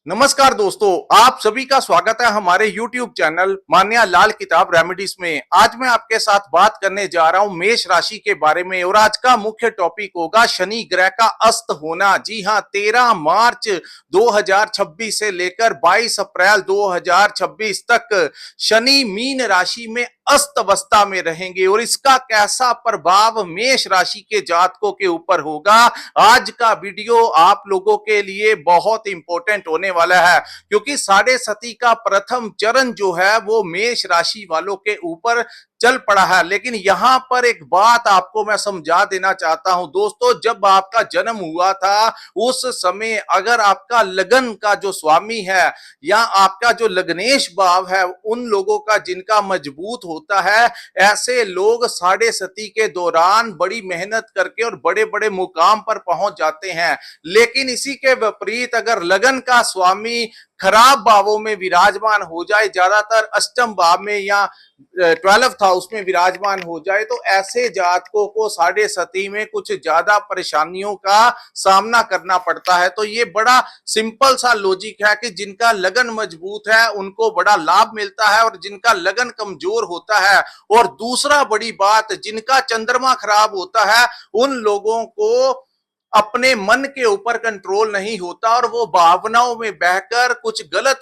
नमस्कार दोस्तों, आप सभी का स्वागत है हमारे YouTube चैनल मान्या लाल किताब रेमेडीज में। आज मैं आपके साथ बात करने जा रहा हूं मेष राशि के बारे में और आज का मुख्य टॉपिक होगा शनि ग्रह का अस्त होना। जी हां, 13 मार्च 2026 से लेकर 22 अप्रैल 2026 तक शनि मीन राशि में अस्त अवस्था में रहेंगे और इसका कैसा प्रभाव मेष राशि के जातकों के ऊपर होगा, आज का वीडियो आप लोगों के लिए बहुत इंपॉर्टेंट होने वाला है क्योंकि साढ़े सती का प्रथम चरण जो है वो मेष राशि वालों के ऊपर चल पड़ा है। लेकिन यहां पर एक बात आपको मैं समझा देना चाहता हूं दोस्तों, जब आपका जन्म हुआ था उस समय अगर आपका लगन का जो स्वामी है या आपका जो लग्नेश भाव है उन लोगों का जिनका मजबूत होता है, ऐसे लोग साढ़े सती के दौरान बड़ी मेहनत करके और बड़े बड़े मुकाम पर पहुंच जाते हैं। लेकिन इसी के विपरीत अगर लगन का स्वामी खराब भावों में विराजमान हो जाए, ज्यादातर अष्टम भाव में या 12th हाउस में विराजमान हो जाए, तो ऐसे जातकों को साढ़े सती में कुछ ज्यादा परेशानियों का सामना करना पड़ता है। तो ये बड़ा सिंपल सा लॉजिक है कि जिनका लगन मजबूत है उनको बड़ा लाभ मिलता है और जिनका लगन कमजोर होता है, और दूसरा बड़ी बात, जिनका चंद्रमा खराब होता है उन लोगों को अपने मन के ऊपर कंट्रोल नहीं होता और वो भावनाओं में बहकर कुछ गलत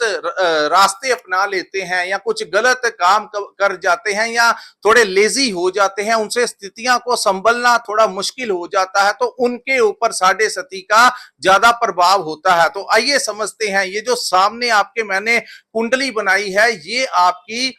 रास्ते अपना लेते हैं या कुछ गलत काम कर जाते हैं या थोड़े लेजी हो जाते हैं, उनसे स्थितियां को संभलना थोड़ा मुश्किल हो जाता है, तो उनके ऊपर साढ़े सती का ज्यादा प्रभाव होता है। तो आइए समझते हैं, ये जो सामने आपके मैंने कुंडली बनाई है ये आपकी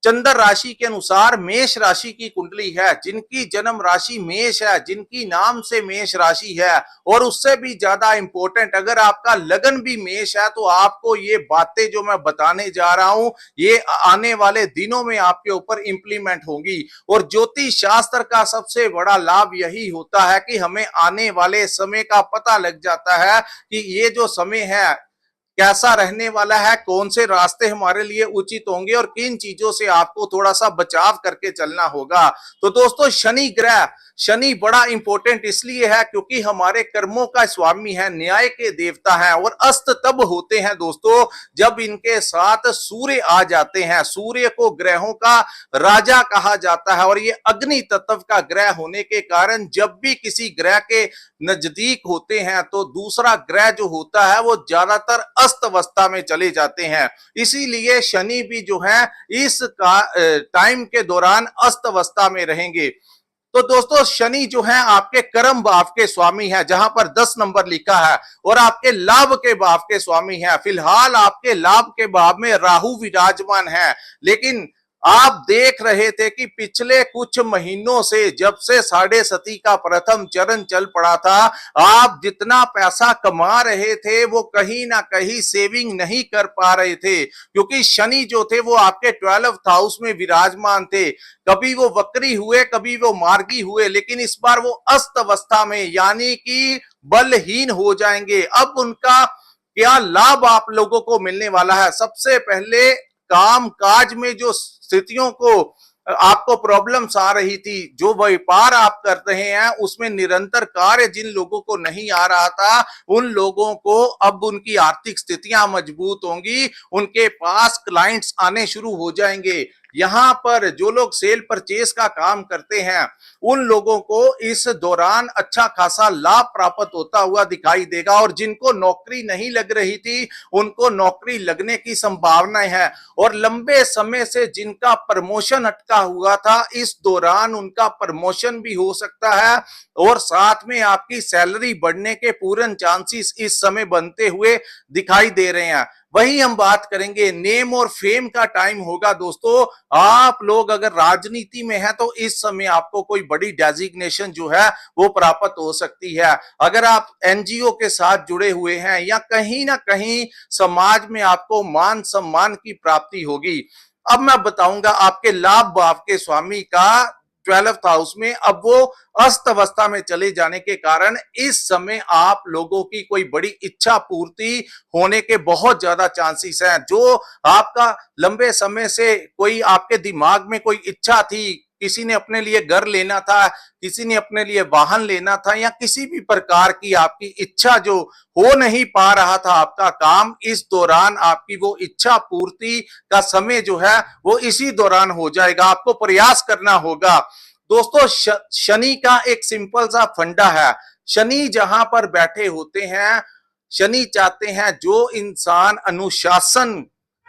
चंद्र राशि के अनुसार मेष राशि की कुंडली है। जिनकी जन्म राशि मेष है, जिनकी नाम से मेष राशि है, और उससे भी ज्यादा इंपॉर्टेंट अगर आपका लगन भी मेष है तो आपको ये बातें जो मैं बताने जा रहा हूं ये आने वाले दिनों में आपके ऊपर इंप्लीमेंट होंगी। और ज्योतिष शास्त्र का सबसे बड़ा लाभ यही होता है कि हमें आने वाले समय का पता लग जाता है कि ये जो समय है कैसा रहने वाला है, कौन से रास्ते हमारे लिए उचित होंगे और किन चीजों से आपको थोड़ा सा बचाव करके चलना होगा। तो दोस्तों, शनि ग्रह, शनि बड़ा इंपॉर्टेंट इसलिए है क्योंकि हमारे कर्मों का स्वामी है, न्याय के देवता है, और अस्त तब होते हैं दोस्तों जब इनके साथ सूर्य आ जाते हैं। सूर्य को ग्रहों का राजा कहा जाता है और ये अग्नि तत्व का ग्रह होने के कारण जब भी किसी ग्रह के नजदीक होते हैं तो दूसरा ग्रह जो होता है वो ज्यादातर अस्त अवस्था में चले जाते हैं। इसीलिए शनि भी जो है इस टाइम के दौरान अस्त अवस्था में रहेंगे। तो दोस्तों, शनि जो है आपके कर्म भाव के स्वामी है जहां पर 10 नंबर लिखा है, और आपके लाभ के भाव के स्वामी है। फिलहाल आपके लाभ के भाव में राहु विराजमान है, लेकिन आप देख रहे थे कि पिछले कुछ महीनों से जब से साढ़े सती का प्रथम चरण चल पड़ा था, आप जितना पैसा कमा रहे थे वो कहीं ना कहीं सेविंग नहीं कर पा रहे थे क्योंकि शनि जो थे वो आपके 12th हाउस में विराजमान थे। कभी वो वक्री हुए, कभी वो मार्गी हुए, लेकिन इस बार वो अस्त अवस्था में यानी कि बलहीन हो जाएंगे। अब उनका क्या लाभ आप लोगों को मिलने वाला है? सबसे पहले, काम काज में जो स्थितियों को आपको प्रॉब्लम्स आ रही थी, जो व्यापार आप कर रहे हैं उसमें निरंतर कार्य जिन लोगों को नहीं आ रहा था उन लोगों को अब उनकी आर्थिक स्थितियां मजबूत होंगी, उनके पास क्लाइंट्स आने शुरू हो जाएंगे। यहां पर जो लोग सेल परचेज का काम करते हैं उन लोगों को इस दौरान अच्छा खासा लाभ प्राप्त होता हुआ दिखाई देगा, और जिनको नौकरी नहीं लग रही थी उनको नौकरी लगने की संभावनाएं है, और लंबे समय से जिनका प्रमोशन अटका हुआ था इस दौरान उनका प्रमोशन भी हो सकता है, और साथ में आपकी सैलरी बढ़ने के पूर्ण चांसेस इस समय बनते हुए दिखाई दे रहे हैं। वही हम बात करेंगे नेम और फेम का टाइम होगा दोस्तों। आप लोग अगर राजनीति में हैं तो इस समय आपको कोई बड़ी डेजिग्नेशन जो है वो प्राप्त हो सकती है। अगर आप एनजीओ के साथ जुड़े हुए हैं या कहीं ना कहीं समाज में आपको मान सम्मान की प्राप्ति होगी। अब मैं बताऊंगा आपके लाभ भाव के स्वामी का 12th हाउस में अब वो अस्त अवस्था में चले जाने के कारण इस समय आप लोगों की कोई बड़ी इच्छा पूर्ति होने के बहुत ज्यादा चांसेस हैं। जो आपका लंबे समय से कोई आपके दिमाग में कोई इच्छा थी किसी ने अपने लिए घर लेना था, किसी ने अपने लिए वाहन लेना था, या किसी भी प्रकार की आपकी इच्छा जो हो नहीं पा रहा था आपका काम, इस दौरान आपकी वो इच्छा पूर्ति का समय जो है वो इसी दौरान हो जाएगा। आपको प्रयास करना होगा। दोस्तों, शनि का एक सिंपल सा फंडा है। शनि जहां पर बैठे होते हैं, शनि चाहते हैं जो इंसान अनुशासन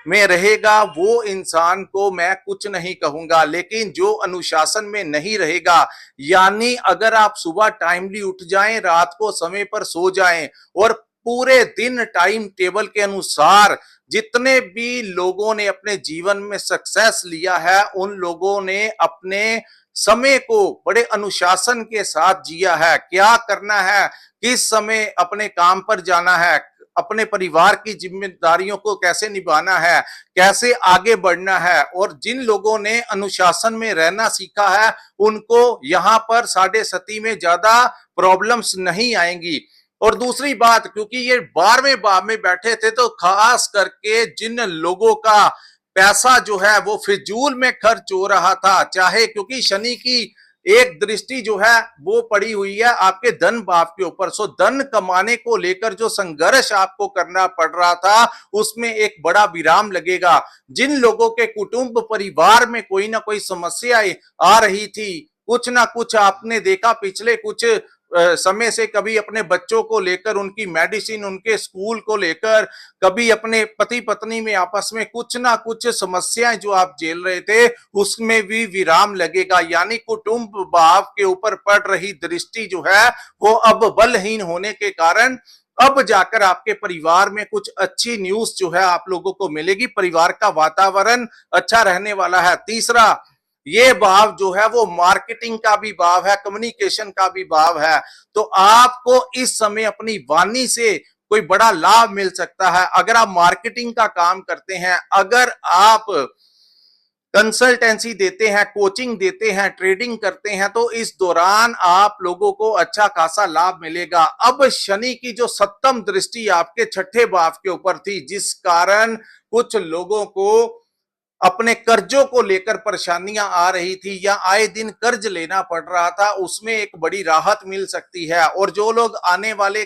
में रहेगा वो इंसान को मैं कुछ नहीं कहूंगा, लेकिन जो अनुशासन में नहीं रहेगा, यानी अगर आप सुबह टाइमली उठ जाएं, रात को समय पर सो जाएं और पूरे दिन टाइम टेबल के अनुसार, जितने भी लोगों ने अपने जीवन में सक्सेस लिया है उन लोगों ने अपने समय को बड़े अनुशासन के साथ जिया है। क्या करना है, किस समय अपने काम पर जाना है, अपने परिवार की जिम्मेदारियों को कैसे निभाना है, कैसे आगे बढ़ना है, और जिन लोगों ने अनुशासन में रहना सीखा है उनको यहां पर 7.5 में ज्यादा प्रॉब्लम्स नहीं आएंगी। और दूसरी बात, क्योंकि ये 12वें भाव में बैठे थे, तो खास करके जिन लोगों का पैसा जो है वो फिजूल में खर्च हो रहा था, चाहे क्योंकि शनि की एक दृष्टि जो है वो पड़ी हुई है आपके धन भाव के ऊपर, सो धन कमाने को लेकर जो संघर्ष आपको करना पड़ रहा था उसमें एक बड़ा विराम लगेगा। जिन लोगों के कुटुंब परिवार में कोई ना कोई समस्याएं आ रही थी, कुछ ना कुछ आपने देखा पिछले कुछ समय से, कभी अपने बच्चों को लेकर, उनकी मेडिसिन, उनके स्कूल को लेकर, कभी अपने पति पत्नी में आपस में कुछ ना कुछ समस्याएं जो आप झेल रहे थे उसमें भी विराम लगेगा। यानी कुटुंब भाव के ऊपर पड़ रही दृष्टि जो है वो अब बलहीन होने के कारण अब जाकर आपके परिवार में कुछ अच्छी न्यूज जो है आप लोगों को मिलेगी। परिवार का वातावरण अच्छा रहने वाला है। तीसरा, ये भाव जो है वो मार्केटिंग का भी भाव है, कम्युनिकेशन का भी भाव है, तो आपको इस समय अपनी वाणी से कोई बड़ा लाभ मिल सकता है। अगर आप मार्केटिंग का काम करते हैं, अगर आप कंसल्टेंसी देते हैं, कोचिंग देते हैं, ट्रेडिंग करते हैं, तो इस दौरान आप लोगों को अच्छा खासा लाभ मिलेगा। अब शनि की जो 7वीं दृष्टि आपके 6ठे भाव के ऊपर थी, जिस कारण कुछ लोगों को अपने कर्जों को लेकर परेशानियां आ रही थी या आए दिन कर्ज लेना पड़ रहा था, उसमें एक बड़ी राहत मिल सकती है। और जो लोग आने वाले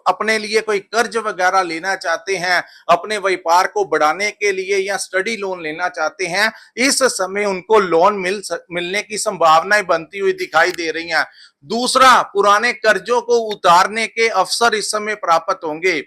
अपने लिए कोई कर्ज वगैरह लेना चाहते हैं, अपने व्यापार को बढ़ाने के लिए या स्टडी लोन लेना चाहते हैं, इस समय उनको लोन मिलने की संभावनाएं बनती हुई दिखाई दे रही हैं। दूसरा, पुराने कर्जों को उतारने के अवसर इस समय प्राप्त होंगे।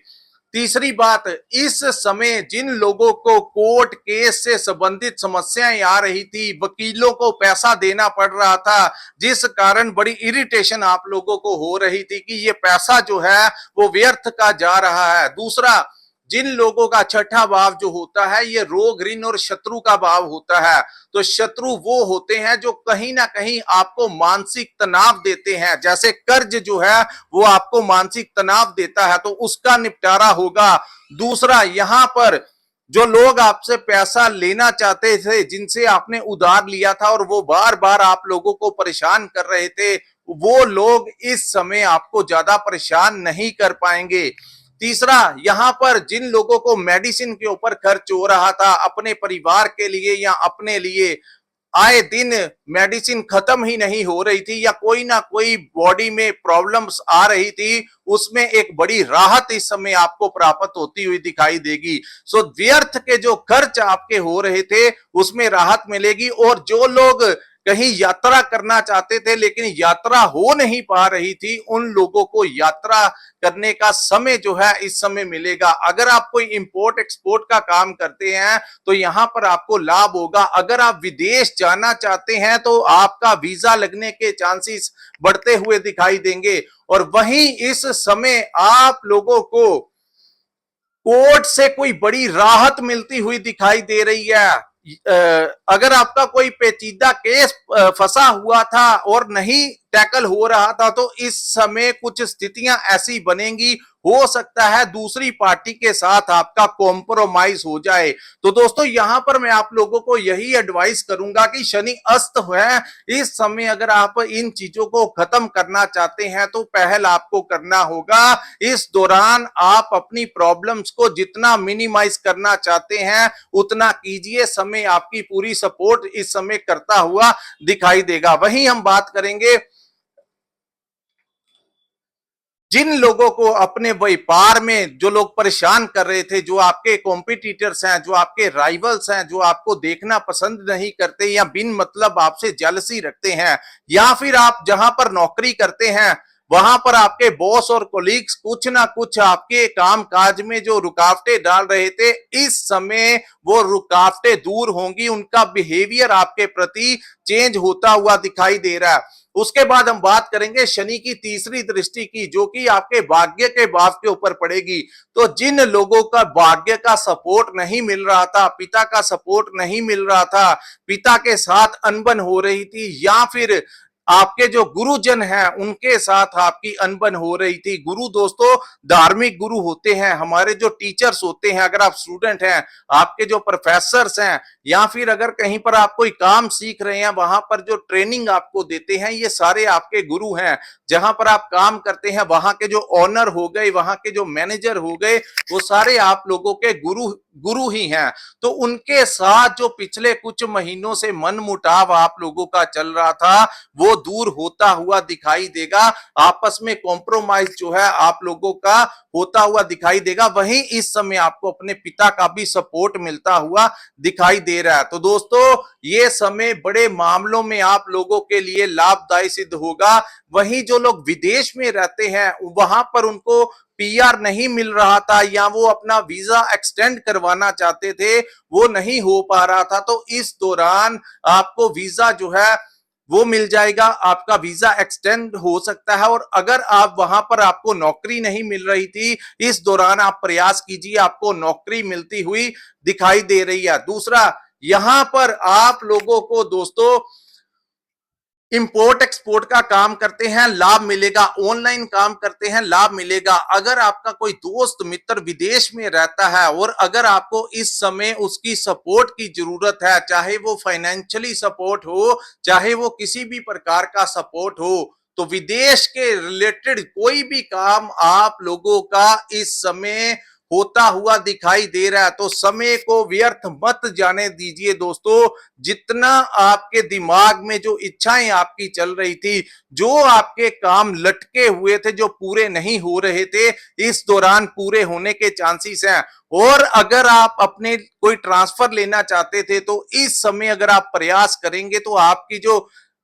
तीसरी बात, इस समय जिन लोगों को कोर्ट केस से संबंधित समस्याएं आ रही थी, वकीलों को पैसा देना पड़ रहा था, जिस कारण बड़ी इरिटेशन आप लोगों को हो रही थी कि ये पैसा जो है वो व्यर्थ का जा रहा है। दूसरा, जिन लोगों का 6ठा भाव जो होता है ये रोग, ऋण और शत्रु का भाव होता है, तो शत्रु वो होते हैं जो कहीं ना कहीं आपको मानसिक तनाव देते हैं। जैसे कर्ज जो है वो आपको मानसिक तनाव देता है, तो उसका निपटारा होगा। दूसरा, यहां पर जो लोग आपसे पैसा लेना चाहते थे, जिनसे आपने उधार लिया था और वो बार बार आप लोगों को परेशान कर रहे थे, वो लोग इस समय आपको ज्यादा परेशान नहीं कर पाएंगे। तीसरा, यहां पर जिन लोगों को मेडिसिन के ऊपर खर्च हो रहा था अपने परिवार के लिए या अपने लिए, आए दिन मेडिसिन खत्म ही नहीं हो रही थी या कोई ना कोई बॉडी में प्रॉब्लम्स आ रही थी, उसमें एक बड़ी राहत इस समय आपको प्राप्त होती हुई दिखाई देगी। सो व्यर्थ के जो खर्च आपके हो रहे थे उसमें राहत मिलेगी। और जो लोग कहीं यात्रा करना चाहते थे लेकिन यात्रा हो नहीं पा रही थी, उन लोगों को यात्रा करने का समय जो है इस समय मिलेगा। अगर आप कोई इंपोर्ट एक्सपोर्ट का काम करते हैं तो यहां पर आपको लाभ होगा। अगर आप विदेश जाना चाहते हैं तो आपका वीजा लगने के चांसेस बढ़ते हुए दिखाई देंगे। और वहीं इस समय आप लोगों को कोर्ट से कोई बड़ी राहत मिलती हुई दिखाई दे रही है। अगर आपका कोई पेचीदा केस फंसा हुआ था और नहीं टैकल हो रहा था, तो इस समय कुछ स्थितियां ऐसी बनेंगी, हो सकता है दूसरी पार्टी के साथ आपका कॉम्प्रोमाइज हो जाए। तो दोस्तों यहां पर मैं आप लोगों को यही एडवाइस करूंगा कि शनि अस्त है, इस समय अगर आप इन चीजों को खत्म करना चाहते हैं तो पहल आपको करना होगा। इस दौरान आप अपनी प्रॉब्लम्स को जितना मिनिमाइज करना चाहते हैं उतना कीजिए, समय आपकी पूरी सपोर्ट इस समय करता हुआ दिखाई देगा। वहीं हम बात करेंगे जिन लोगों को अपने व्यापार में जो लोग परेशान कर रहे थे, जो आपके कॉम्पिटिटर्स हैं, जो आपके राइवल्स हैं, जो आपको देखना पसंद नहीं करते या बिन मतलब आपसे जेलसी रखते हैं, या फिर आप जहां पर नौकरी करते हैं वहां पर आपके बॉस और कोलीग्स कुछ ना कुछ आपके काम काज में जो रुकावटें डाल रहे थे, इस समय वो रुकावटें दूर होंगी, उनका बिहेवियर आपके प्रति चेंज होता हुआ दिखाई दे रहा है। उसके बाद हम बात करेंगे शनि की तीसरी दृष्टि की, जो कि आपके भाग्य के भाव के ऊपर पड़ेगी। तो जिन लोगों का भाग्य का सपोर्ट नहीं मिल रहा था, पिता का सपोर्ट नहीं मिल रहा था, पिता के साथ अनबन हो रही थी, या फिर आपके जो गुरुजन हैं उनके साथ आपकी अनबन हो रही थी। गुरु दोस्तों धार्मिक गुरु होते हैं, हमारे जो टीचर्स होते हैं, अगर आप स्टूडेंट हैं, आपके जो प्रोफेसर्स हैं, या फिर अगर कहीं पर आप कोई काम सीख रहे हैं वहां पर जो ट्रेनिंग आपको देते हैं, ये सारे आपके गुरु हैं। जहां पर आप काम करते हैं वहां के जो ऑनर हो गए, वहां के जो मैनेजर हो गए, वो सारे आप लोगों के गुरु गुरु ही हैं। तो उनके साथ जो पिछले कुछ महीनों से मन मुटाव आप लोगों का चल रहा था वो दूर होता हुआ दिखाई देगा। आपस में कॉम्प्रोमाइज जो है आप लोगों का होता हुआ दिखाई देगा। वहीं इस समय आपको अपने पिता का भी सपोर्ट मिलता हुआ दिखाई दे रहा है। तो दोस्तों ये समय बड़े मामलों में आप लोगों के लिए लाभदायी सिद्ध होगा। वहीं जो लोग विदेश में रहते हैं वहां पर उनको पीआर नहीं मिल रहा था, या वो अपना वीजा एक्सटेंड करवाना चाहते थे, वो नहीं हो पा रहा था, तो इस दौरान आपको वीजा जो है वो मिल जाएगा, आपका वीजा एक्सटेंड हो सकता है। और अगर आप वहां पर आपको नौकरी नहीं मिल रही थी, इस दौरान आप प्रयास कीजिए, आपको नौकरी मिलती हुई दिखाई दे रही है। दूसरा, यहां पर आप लोगों को दोस्तों इंपोर्ट एक्सपोर्ट का काम करते हैं, लाभ मिलेगा। ऑनलाइन काम करते हैं, लाभ मिलेगा। अगर आपका कोई दोस्त मित्र विदेश में रहता है और अगर आपको इस समय उसकी सपोर्ट की जरूरत है, चाहे वो फाइनेंशियली सपोर्ट हो, चाहे वो किसी भी प्रकार का सपोर्ट हो, तो विदेश के रिलेटेड कोई भी काम आप लोगों का इस समय होता हुआ दिखाई दे रहा है। तो समय को व्यर्थ मत जाने दीजिए दोस्तों। जितना आपके दिमाग में जो इच्छाएं आपकी चल रही थी, जो आपके काम लटके हुए थे, जो पूरे नहीं हो रहे थे, इस दौरान पूरे होने के चांसेस हैं। और अगर आप अपने कोई ट्रांसफर लेना चाहते थे तो इस समय अगर आप प्रयास करेंगे तो आपकी जो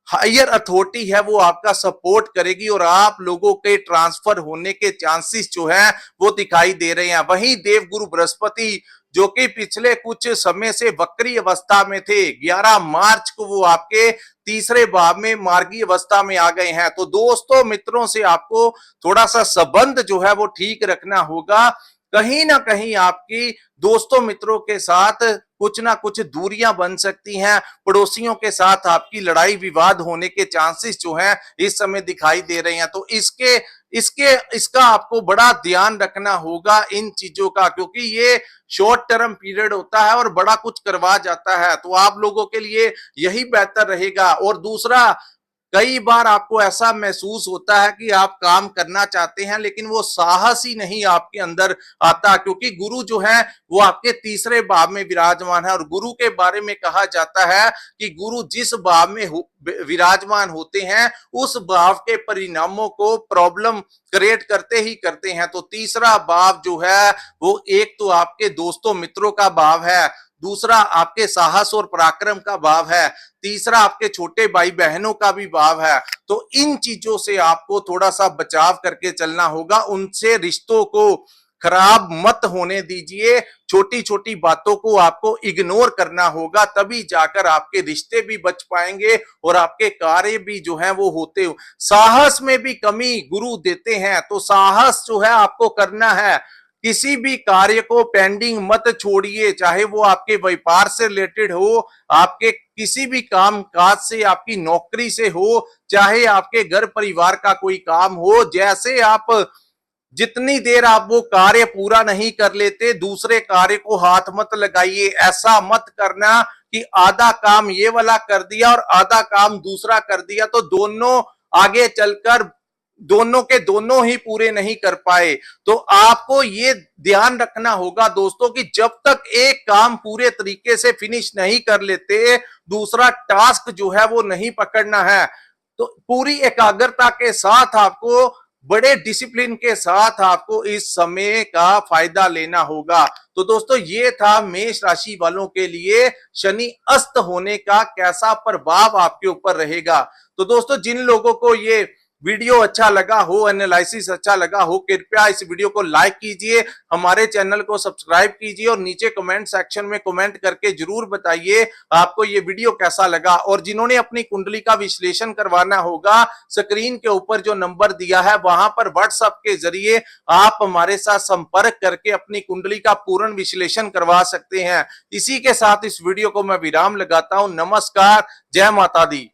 हायर अथॉरिटी है वो आपका सपोर्ट करेगी और आप लोगों के ट्रांसफर होने के चांसेस जो है वो दिखाई दे रहे हैं। वहीं देवगुरु बृहस्पति जो कि पिछले कुछ समय से वक्री अवस्था में थे, 11 मार्च को वो आपके तीसरे भाव में मार्गी अवस्था में आ गए हैं। तो दोस्तों मित्रों से आपको थोड़ा सा संबंध जो है वो ठीक रखना होगा। कहीं ना कहीं आपकी दोस्तों मित्रों के साथ कुछ ना कुछ दूरियां बन सकती हैं, पड़ोसियों के साथ आपकी लड़ाई विवाद होने के चांसेस जो हैं इस समय दिखाई दे रहे हैं। तो इसके इसके इसका आपको बड़ा ध्यान रखना होगा इन चीजों का, क्योंकि ये शॉर्ट टर्म पीरियड होता है और बड़ा कुछ करवा जाता है। तो आप लोगों के लिए यही बेहतर रहेगा। और दूसरा, कई बार आपको ऐसा महसूस होता है कि आप काम करना चाहते हैं लेकिन वो साहस ही नहीं आपके अंदर आता, क्योंकि गुरु जो है वो आपके तीसरे भाव में विराजमान है। और गुरु के बारे में कहा जाता है कि गुरु जिस भाव में विराजमान होते हैं उस भाव के परिणामों को प्रॉब्लम क्रिएट करते ही करते हैं। तो तीसरा भाव जो है वो एक तो आपके दोस्तों मित्रों का भाव है, दूसरा आपके साहस और पराक्रम का भाव है, तीसरा आपके छोटे भाई बहनों का भी भाव है। तो इन चीजों से आपको थोड़ा सा बचाव करके चलना होगा, उनसे रिश्तों को खराब मत होने दीजिए। छोटी छोटी बातों को आपको इग्नोर करना होगा, तभी जाकर आपके रिश्ते भी बच पाएंगे और आपके कार्य भी जो है वो होते हो। साहस में भी कमी गुरु देते हैं, तो साहस जो है आपको करना है। किसी भी कार्य को पेंडिंग मत छोड़िए, चाहे वो आपके व्यापार से रिलेटेड हो, आपके किसी भी काम काज से, आपकी नौकरी से हो, चाहे आपके घर परिवार का कोई काम हो। जैसे आप जितनी देर आप वो कार्य पूरा नहीं कर लेते, दूसरे कार्य को हाथ मत लगाइए। ऐसा मत करना कि आधा काम ये वाला कर दिया और आधा काम दूसरा कर दिया, तो दोनों आगे चलकर दोनों के दोनों ही पूरे नहीं कर पाए। तो आपको ये ध्यान रखना होगा दोस्तों कि जब तक एक काम पूरे तरीके से फिनिश नहीं कर लेते, दूसरा टास्क जो है वो नहीं पकड़ना है। तो पूरी एकाग्रता के साथ आपको, बड़े डिसिप्लिन के साथ आपको इस समय का फायदा लेना होगा। तो दोस्तों ये था मेष राशि वालों के लिए शनि अस्त होने का कैसा प्रभाव आपके ऊपर रहेगा। तो दोस्तों जिन लोगों को ये वीडियो अच्छा लगा हो, एनालिसिस अच्छा लगा हो, कृपया इस वीडियो को लाइक कीजिए, हमारे चैनल को सब्सक्राइब कीजिए और नीचे कमेंट सेक्शन में कमेंट करके जरूर बताइए आपको ये वीडियो कैसा लगा। और जिन्होंने अपनी कुंडली का विश्लेषण करवाना होगा, स्क्रीन के ऊपर जो नंबर दिया है वहां पर व्हाट्सएप के जरिए आप हमारे साथ संपर्क करके अपनी कुंडली का पूर्ण विश्लेषण करवा सकते हैं। इसी के साथ इस वीडियो को मैं विराम लगाता हूं। नमस्कार, जय माता दी।